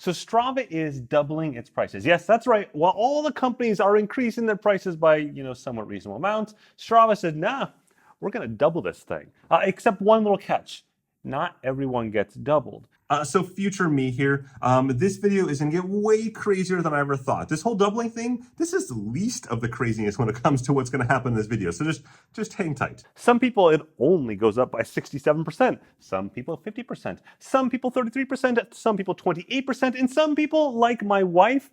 So Strava is doubling its prices. Yes, that's right. While all the companies are increasing their prices by, somewhat reasonable amounts, Strava said, nah, we're going to double this thing. Except one little catch. Not everyone gets doubled. So future me here, this video is gonna get way crazier than I ever thought. This whole doubling thing, this is the least of the craziness when it comes to what's gonna happen in this video. So just hang tight. Some people, it only goes up by 67%. Some people, 50%. Some people, 33%. Some people, 28%. And some people, like my wife,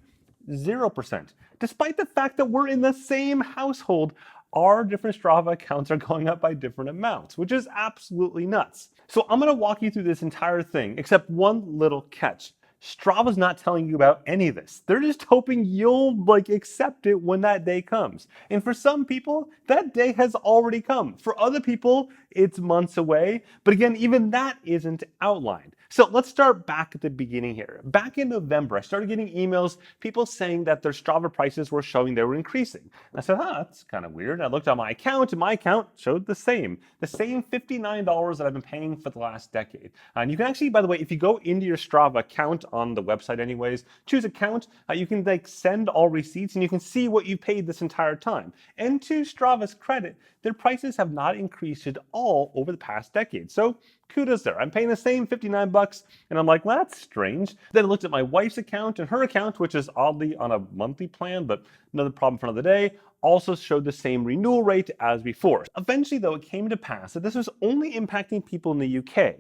0%. Despite the fact that we're in the same household, our different Strava accounts are going up by different amounts, which is absolutely nuts. So I'm going to walk you through this entire thing, except one little catch. Strava's not telling you about any of this. They're just hoping you'll accept it when that day comes. And for some people, that day has already come. For other people, it's months away. But again, even that isn't outlined. So let's start back at the beginning here. Back in November, I started getting emails, people saying that their Strava prices were showing they were increasing. And I said, that's kind of weird. I looked at my account, and my account showed the same $59 that I've been paying for the last decade. And you can actually, by the way, if you go into your Strava account on the website anyways, choose account, you can send all receipts and you can see what you paid this entire time. And to Strava's credit, their prices have not increased at all over the past decade. So kudos there. I'm paying the same $59 and I'm like, well, that's strange. Then I looked at my wife's account, and her account, which is oddly on a monthly plan, but another problem for another day, also showed the same renewal rate as before. Eventually, though, it came to pass that this was only impacting people in the UK.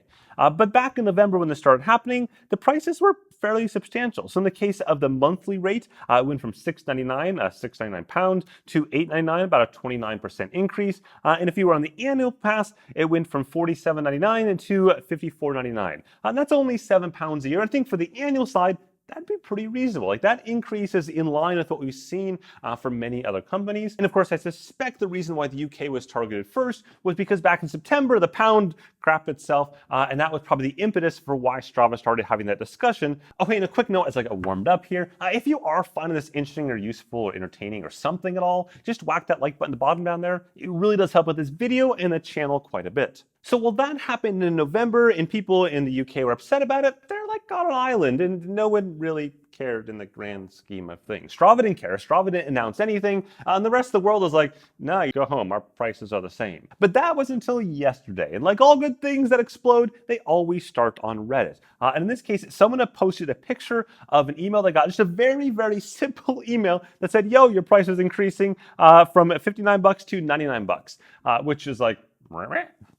But back in November when this started happening, the prices were fairly substantial. So in the case of the monthly rate, it went from £6.99 to £8.99, about a 29% increase. And if you were on the annual pass, it went from £47.99 to £54.99. And that's only £7 a year. I think for the annual side, that'd be pretty reasonable. That increase is in line with what we've seen from many other companies. And of course, I suspect the reason why the UK was targeted first was because back in September, the pound crapped itself, and that was probably the impetus for why Strava started having that discussion. Okay, and a quick note as I warmed up here, if you are finding this interesting or useful or entertaining or something at all, just whack that like button at the bottom down there. It really does help with this video and the channel quite a bit. So while that happened in November and people in the UK were upset about it, they're on an island and no one really cared in the grand scheme of things. Strava didn't care. Strava didn't announce anything. And the rest of the world was like, nah, you go home. Our prices are the same. But that was until yesterday. And like all good things that explode, they always start on Reddit. And in this case, someone had posted a picture of an email they got, just a very, very simple email that said, yo, your price is increasing from $59 to $99, which is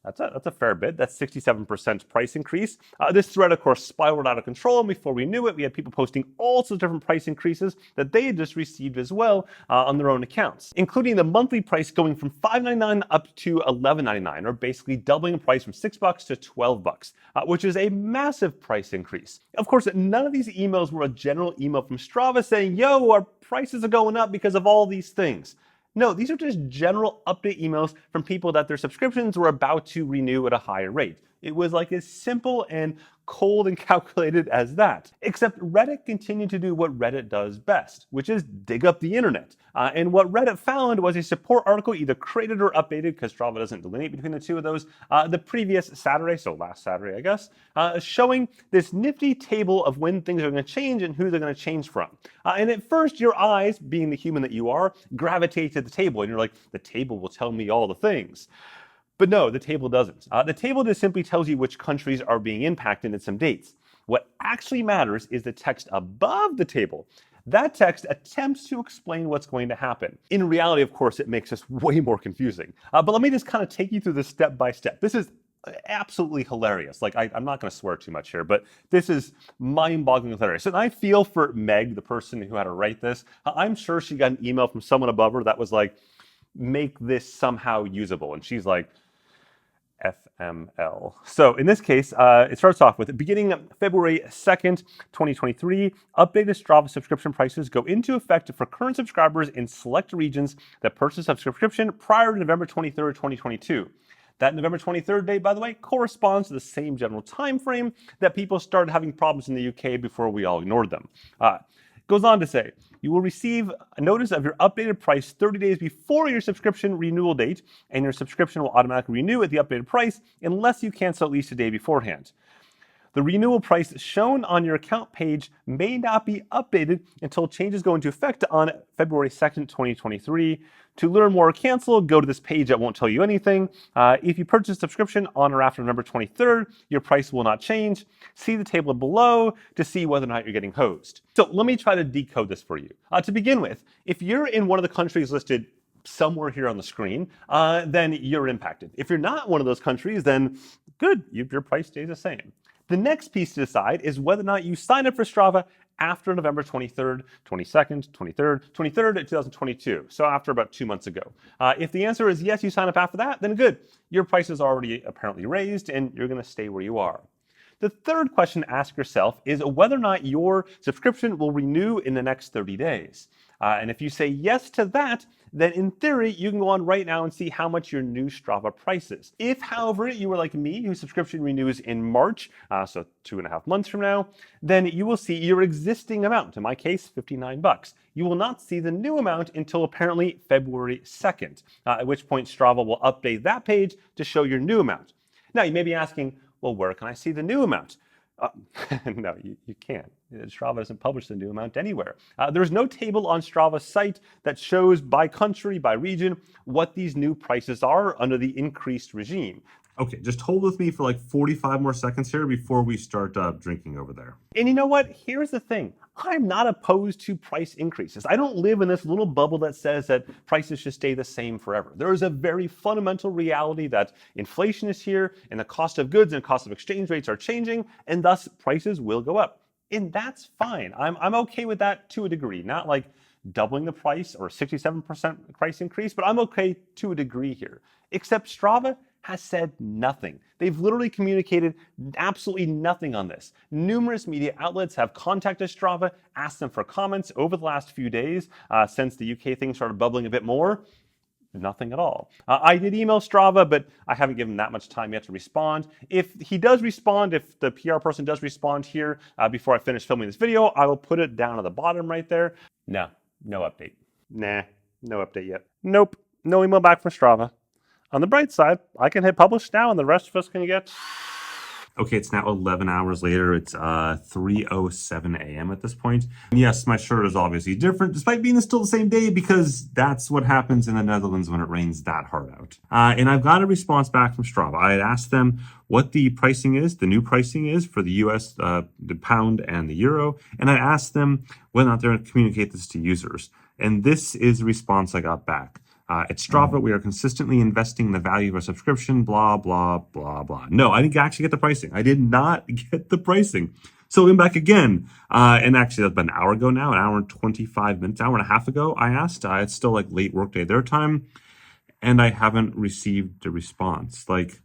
that's a fair bit. That's 67% price increase. This thread, of course, spiraled out of control, and before we knew it, we had people posting all sorts of different price increases that they had just received as well on their own accounts, including the monthly price going from $5.99 up to $11.99, or basically doubling the price from $6 to $12, which is a massive price increase. Of course, none of these emails were a general email from Strava saying, yo, our prices are going up because of all these things. No, these are just general update emails from people that their subscriptions were about to renew at a higher rate. It was as simple and cold and calculated as that. Except Reddit continued to do what Reddit does best, which is dig up the internet. And what Reddit found was a support article either created or updated, because Strava doesn't delineate between the two of those, the previous Saturday, so last Saturday, I guess, showing this nifty table of when things are going to change and who they're going to change from. And at first, your eyes, being the human that you are, gravitate to the table, and you're like, the table will tell me all the things. But no, the table doesn't. The table just simply tells you which countries are being impacted and some dates. What actually matters is the text above the table. That text attempts to explain what's going to happen. In reality, of course, it makes this way more confusing. But let me just kind of take you through this step by step. This is absolutely hilarious. I'm not going to swear too much here, but this is mind-boggling hilarious. And I feel for Meg, the person who had to write this. I'm sure she got an email from someone above her that was like, make this somehow usable. And she's like, FML. So in this case, it starts off with beginning February 2nd, 2023, updated Strava subscription prices go into effect for current subscribers in select regions that purchased a subscription prior to November 23rd, 2022. That November 23rd date, by the way, corresponds to the same general time frame that people started having problems in the UK before we all ignored them. Goes on to say, you will receive a notice of your updated price 30 days before your subscription renewal date, and your subscription will automatically renew at the updated price unless you cancel at least a day beforehand. The renewal price shown on your account page may not be updated until changes go into effect on February 2nd, 2023. To learn more or cancel, go to this page that won't tell you anything. If you purchase a subscription on or after November 23rd, your price will not change. See the table below to see whether or not you're getting hosed. So let me try to decode this for you. To begin with, if you're in one of the countries listed somewhere here on the screen, then you're impacted. If you're not one of those countries, then good, your price stays the same. The next piece to decide is whether or not you sign up for Strava after November 23rd, 22nd, 23rd, 23rd of 2022, so after about 2 months ago. If the answer is yes, you sign up after that, then good. Your price is already apparently raised and you're going to stay where you are. The third question to ask yourself is whether or not your subscription will renew in the next 30 days. And if you say yes to that, then in theory, you can go on right now and see how much your new Strava price is. If, however, you are like me, whose subscription renews in March, so 2.5 months from now, then you will see your existing amount, in my case, $59. You will not see the new amount until apparently February 2nd, at which point Strava will update that page to show your new amount. Now, you may be asking, well, where can I see the new amount? No, you can't. Strava doesn't publish the new amount anywhere. There's no table on Strava's site that shows by country, by region, what these new prices are under the increased regime. Okay, just hold with me for like 45 more seconds here before we start drinking over there. And you know what? Here's the thing. I'm not opposed to price increases. I don't live in this little bubble that says that prices should stay the same forever. There is a very fundamental reality that inflation is here and the cost of goods and cost of exchange rates are changing, and thus prices will go up. And that's fine. I'm okay with that to a degree. Not like doubling the price or 67% price increase, but I'm okay to a degree here. Except Strava has said nothing. They've literally communicated absolutely nothing on this. Numerous media outlets have contacted Strava, asked them for comments over the last few days since the UK thing started bubbling a bit more. Nothing at all. I did email Strava, but I haven't given that much time yet to respond. If he does respond, if the PR person does respond here before I finish filming this video, I will put it down at the bottom right there. No update. Nah, no update yet. Nope, no email back from Strava. On the bright side, I can hit publish now and the rest of us can get... Okay, it's now 11 hours later. It's 3:07 a.m. at this point. And yes, my shirt is obviously different, despite being still the same day, because that's what happens in the Netherlands when it rains that hard out. And I've got a response back from Strava. I had asked them what the pricing is, the new pricing is for the US, the pound and the euro. And I asked them whether or not they're going to communicate this to users. And this is the response I got back. At Strava, we are consistently investing in the value of our subscription, blah, blah, blah, blah. No, I didn't actually get the pricing. I did not get the pricing. So I'm back again. And actually, that's been an hour ago now, an hour and 25 minutes, hour and a half ago, I asked. It's still like late workday their time. And I haven't received a response. Like,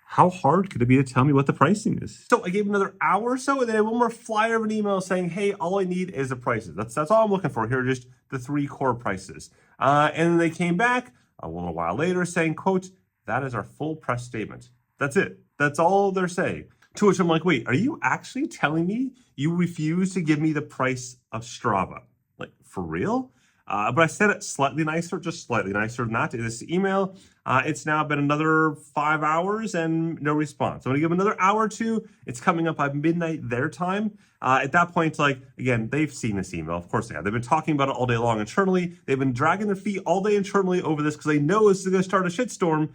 how hard could it be to tell me what the pricing is? So I gave another hour or so, and then I had one more flyer of an email saying, hey, all I need is the prices. That's all I'm looking for here, just the 3 core prices. And then they came back a little while later saying, quote, that is our full press statement. That's it. That's all they're saying. To which I'm like, wait, are you actually telling me you refuse to give me the price of Strava? Like, for real? But I said it slightly nicer, just slightly nicer than that in this email. It's now been another 5 hours and no response. I'm going to give another hour or two. It's coming up by midnight their time. At that point, like, again, they've seen this email. Of course they have. They've been talking about it all day long internally. They've been dragging their feet all day internally over this because they know this is going to start a shitstorm.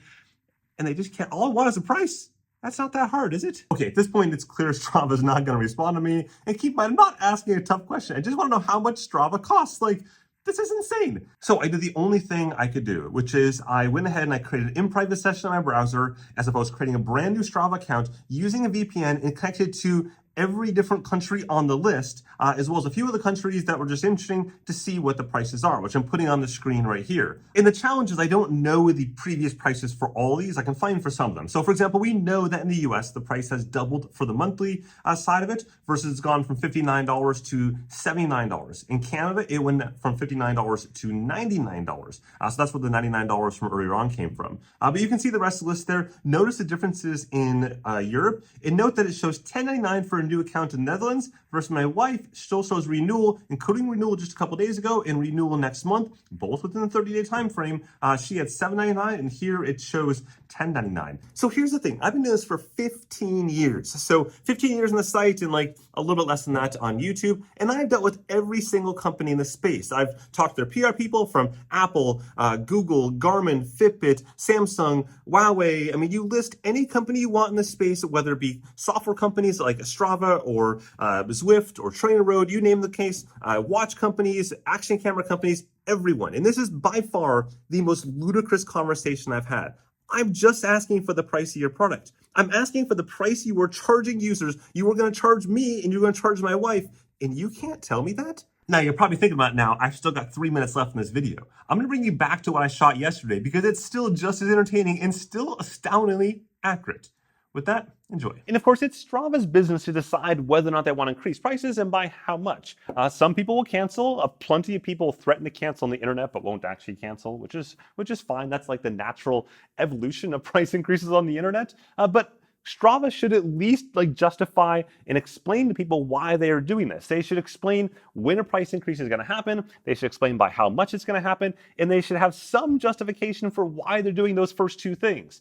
And they just can't. All I want is a price. That's not that hard, is it? Okay, at this point, it's clear Strava's not going to respond to me. And keep in mind, I'm not asking a tough question. I just want to know how much Strava costs. Like, this is insane. So I did the only thing I could do, which is I went ahead and I created an in-private session on my browser as opposed to creating a brand new Strava account using a VPN and connected to every different country on the list, as well as a few of the countries that were just interesting to see what the prices are, which I'm putting on the screen right here. And the challenge is I don't know the previous prices for all these. I can find for some of them. So for example, we know that in the US, the price has doubled for the monthly side of it versus it's gone from $59 to $79. In Canada, it went from $59 to $99. So that's where the $99 from earlier on came from. But you can see the rest of the list there. Notice the differences in Europe and note that it shows $10.99 for a new account in the Netherlands versus my wife still shows renewal, including renewal just a couple days ago and renewal next month, both within the 30-day time frame. She had $7.99 and here it shows $10.99. So here's the thing. I've been doing this for 15 years. So 15 years on the site and like a little bit less than that on YouTube. And I've dealt with every single company in the space. I've talked to their PR people from Apple, Google, Garmin, Fitbit, Samsung, Huawei. I mean, you list any company you want in this space, whether it be software companies like Strava or Zwift or Trainer Road, you name the case, watch companies, action camera companies, everyone. And this is by far the most ludicrous conversation I've had. I'm just asking for the price of your product. I'm asking for the price you were charging users. You were going to charge me and you're going to charge my wife, and you can't tell me that? Now, you're probably thinking about it now, I've still got 3 minutes left in this video. I'm going to bring you back to what I shot yesterday because it's still just as entertaining and still astoundingly accurate. With that, enjoy. And of course, it's Strava's business to decide whether or not they want to increase prices and by how much. Some people will cancel. Plenty of people threaten to cancel on the internet but won't actually cancel, which is fine. That's like the natural evolution of price increases on the internet. But Strava should at least like justify and explain to people why they are doing this. They should explain when a price increase is going to happen. They should explain by how much it's going to happen, and they should have some justification for why they're doing those first two things.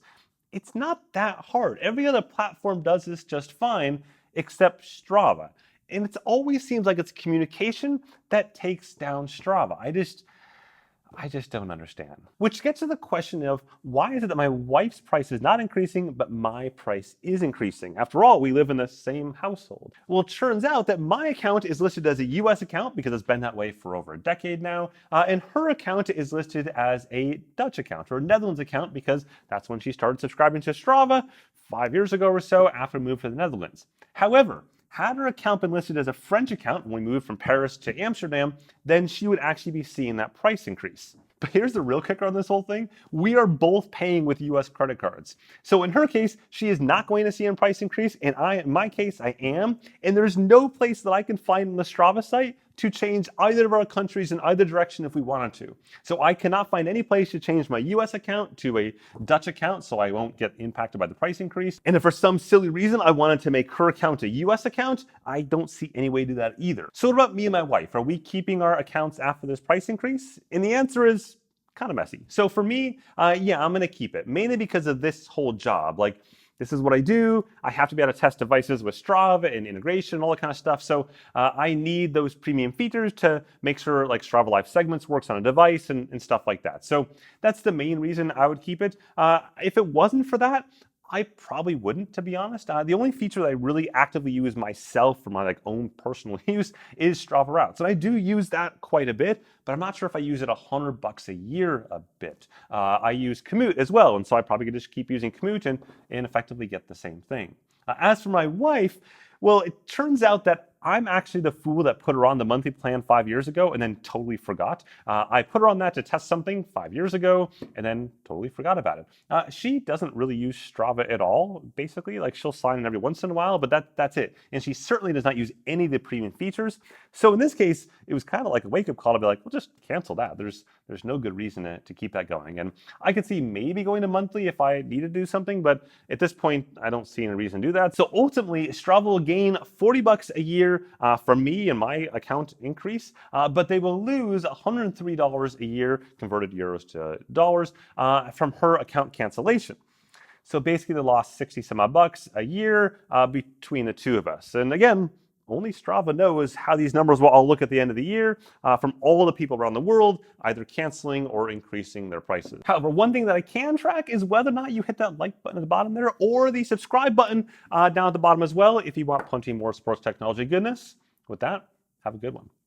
It's not that hard. Every other platform does this just fine, except Strava. And it always seems like it's communication that takes down Strava. I just don't understand. Which gets to the question of why is it that my wife's price is not increasing, but my price is increasing? After all, we live in the same household. Well, it turns out that my account is listed as a US account because it's been that way for over a decade now, and her account is listed as a Dutch account or a Netherlands account because that's when she started subscribing to Strava 5 years ago or so after we moved to the Netherlands. However, had her account been listed as a French account when we moved from Paris to Amsterdam, then she would actually be seeing that price increase. But here's the real kicker on this whole thing. We are both paying with US credit cards. So in her case, she is not going to see a price increase, and in my case, I am. And there's no place that I can find on the Strava site to change either of our countries in either direction if we wanted to. So I cannot find any place to change my US account to a Dutch account so I won't get impacted by the price increase. And if for some silly reason I wanted to make her account a US account, I don't see any way to do that either. So what about me and my wife? Are we keeping our accounts after this price increase? And the answer is kind of messy. So for me, yeah, I'm gonna keep it, mainly because of this whole job. Like, this is what I do. I have to be able to test devices with Strava and integration and all that kind of stuff. So I need those premium features to make sure like Strava Live Segments works on a device and stuff like that. So that's the main reason I would keep it. If it wasn't for that, I probably wouldn't, to be honest. The only feature that I really actively use myself for my like own personal use is Strava Routes. And I do use that quite a bit, but I'm not sure if I use it $100 a year a bit. I use Commute as well, and so I probably could just keep using Commute and effectively get the same thing. As for my wife, well, it turns out that I'm actually the fool that put her on the monthly plan 5 years ago and then totally forgot. I put her on that to test something 5 years ago and then totally forgot about it. She doesn't really use Strava at all, basically. Like, she'll sign in every once in a while, but that's it. And she certainly does not use any of the premium features. So in this case, it was kind of like a wake-up call to be like, well, just cancel that. There's no good reason to keep that going. And I could see maybe going to monthly if I needed to do something, but at this point, I don't see any reason to do that. So ultimately, Strava will gain $40 a year from me and my account increase, but they will lose $103 a year, converted euros to dollars, from her account cancellation. So basically, they lost 60 some odd bucks a year between the two of us. And again, only Strava knows how these numbers will all look at the end of the year from all the people around the world, either canceling or increasing their prices. However, one thing that I can track is whether or not you hit that like button at the bottom there or the subscribe button down at the bottom as well if you want plenty more sports technology goodness. With that, have a good one.